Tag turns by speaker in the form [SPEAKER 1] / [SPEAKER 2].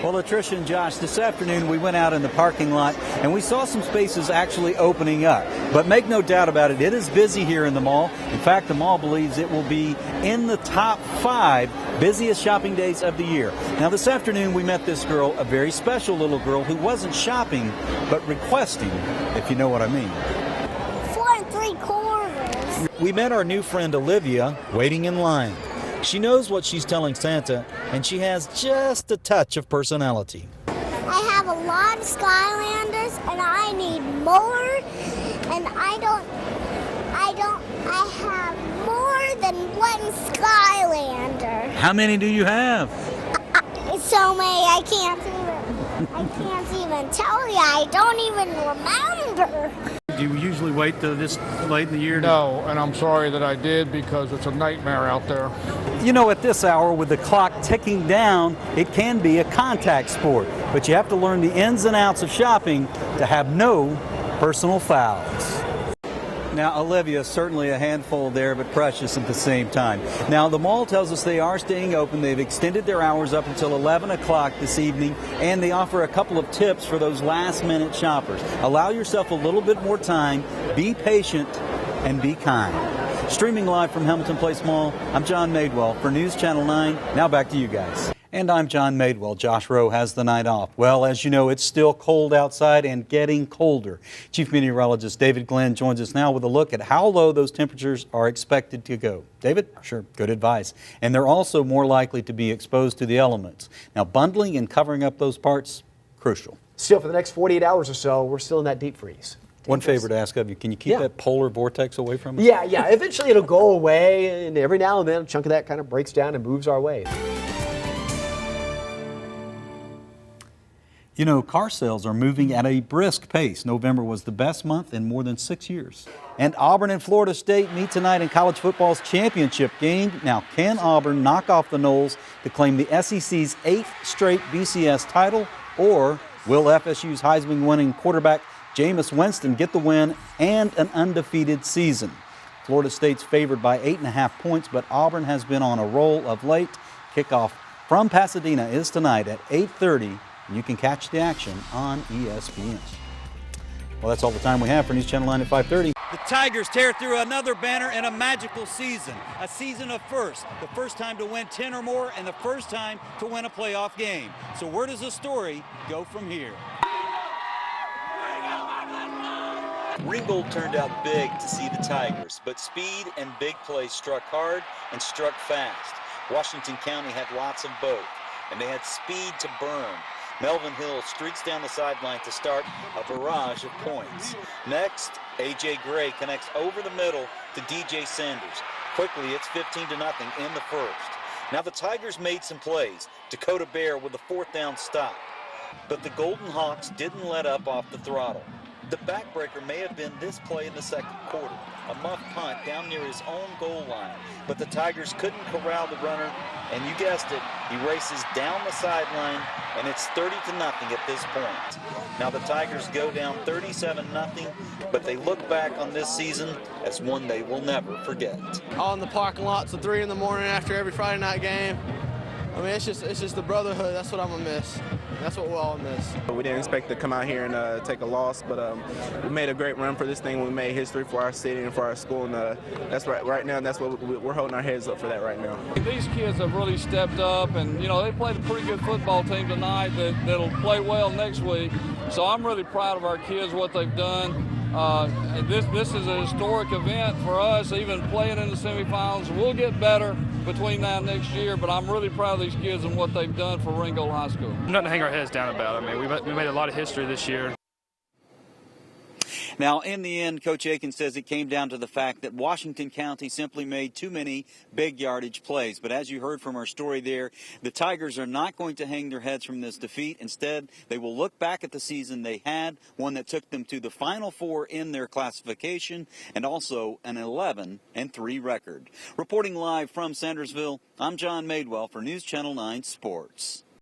[SPEAKER 1] Well, Latricia and Josh, this afternoon we went out in the parking lot and we saw some spaces actually opening up. But make no doubt about it, it is busy here in the mall. In fact, the mall believes it will be in the top 5 busiest shopping days of the year. Now, this afternoon we met this girl, a very special little girl who wasn't shopping but requesting, if you know what I mean.
[SPEAKER 2] 4 3/4.
[SPEAKER 1] We met our new friend Olivia waiting in line. She knows what she's telling Santa, and she has just a touch of personality.
[SPEAKER 2] I have a lot of Skylanders, and I need more. And I have more than one Skylander.
[SPEAKER 1] How many do you have?
[SPEAKER 2] It's so many, I can't even tell you. I don't even remember.
[SPEAKER 3] Do you usually wait till this late in the year?
[SPEAKER 4] No, and I'm sorry that I did because it's a nightmare out there.
[SPEAKER 1] You know, at this hour, with the clock ticking down, it can be a contact sport. But you have to learn the ins and outs of shopping to have no personal fouls. Now, Olivia, certainly a handful there, but precious at the same time. Now, the mall tells us they are staying open. They've extended their hours up until 11 o'clock this evening, and they offer a couple of tips for those last-minute shoppers. Allow yourself a little bit more time, be patient, and be kind. Streaming live from Hamilton Place Mall, I'm John Madewell for News Channel 9. Now back to you guys. And I'm John Madewell. Josh Rowe has the night off. Well, as you know, it's still cold outside and getting colder. Chief Meteorologist David Glenn joins us now with a look at how low those temperatures are expected to go. David? Sure, good advice. And they're also more likely to be exposed to the elements. Now, bundling and covering up those parts, crucial.
[SPEAKER 5] Still, for the next 48 hours or so, we're still in that deep freeze.
[SPEAKER 1] One favor to ask of you, can you keep that polar vortex away from us?
[SPEAKER 5] Yeah. Eventually it'll go away, and every now and then a chunk of that kind of breaks down and moves our way.
[SPEAKER 1] You know, car sales are moving at a brisk pace. November was the best month in more than 6 years. And Auburn and Florida State meet tonight in college football's championship game. Now, can Auburn knock off the Noles to claim the SEC's 8th straight BCS title? Or will FSU's Heisman-winning quarterback Jameis Winston get the win and an undefeated season? Florida State's favored by 8.5 points, but Auburn has been on a roll of late. Kickoff from Pasadena is tonight at 8:30. You can catch the action on ESPN. Well, that's all the time we have for News Channel 9 at 5:30. The Tigers tear through another banner in a magical season. A season of firsts. The first time to win 10 or more and the first time to win a playoff game. So where does the story go from here? Ringgold turned out big to see the Tigers, but speed and big plays struck hard and struck fast. Washington County had lots of both, and they had speed to burn. Melvin Hill streaks down the sideline to start a barrage of points. Next, A.J. Gray connects over the middle to D.J. Sanders. Quickly, it's 15-0 in the first. Now the Tigers made some plays. Dakota Bear with a 4th down stop. But the Golden Hawks didn't let up off the throttle. The backbreaker may have been this play in the second quarter. A muff punt down near his own goal line. But the Tigers couldn't corral the runner, and you guessed it, he races down the sideline, and it's 30-0 at this point. Now the Tigers go down 37-0, but they look back on this season as one they will never forget.
[SPEAKER 6] All in the parking lot till 3 in the morning after every Friday night game. I mean, it's just the brotherhood. That's what I'm gonna miss. That's what we'll all miss.
[SPEAKER 7] We didn't expect to come out here and take a loss, but we made a great run for this thing. We made history for our city and for our school, and that's right now. That's what we're holding our heads up for that right now.
[SPEAKER 8] These kids have really stepped up, and you know they played a pretty good football team tonight that'll play well next week. So I'm really proud of our kids, what they've done. This is a historic event for us, even playing in the semifinals. We'll get better between now and next year, but I'm really proud of these kids and what they've done for Ringgold High School.
[SPEAKER 9] Nothing to hang our heads down about. I mean, we made a lot of history this year.
[SPEAKER 1] Now, in the end, Coach Aiken says it came down to the fact that Washington County simply made too many big yardage plays. But as you heard from our story there, the Tigers are not going to hang their heads from this defeat. Instead, they will look back at the season they had, one that took them to the Final Four in their classification, and also an 11-3 record. Reporting live from Sandersville, I'm John Madewell for News Channel 9 Sports.